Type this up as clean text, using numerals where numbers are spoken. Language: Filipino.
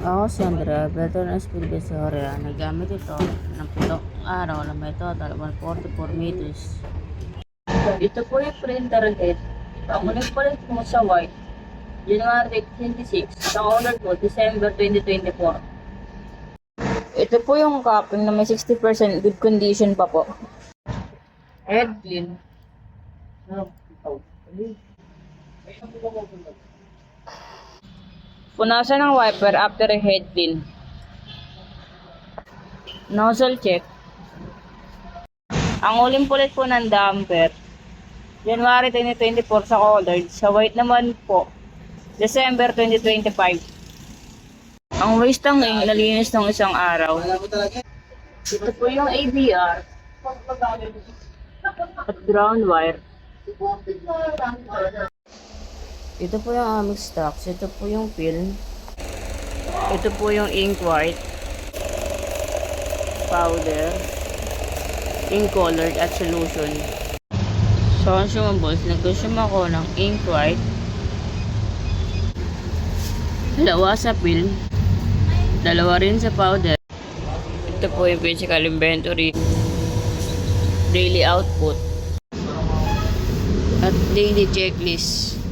Ako si Andrea, veteran Espiritu Soria. Nagamit ito ng 7 araw na may total 144 meters. Ito po yung printer head. Ang ulit palit mo sa white, January 26, ang order po, December 2024. Ito po yung cupping na may 60% good condition pa po. Head clean. Punasan ng wiper after a head clean. Nozzle check. Ang uling pulit po ng damper, January 2024 sa colored. Sa white naman po, December 2025. Ang waste ng ink nalinis ng isang araw. Ito po yung ABR at ground wire. Ito po yung aming stocks. Ito po yung film. Ito po yung ink white, powder, ink colored at solution. So, consumables, nag-consume ako ng ink white, 2 sa film, 2 rin sa powder. Ito po yung physical inventory, daily output, at daily checklist.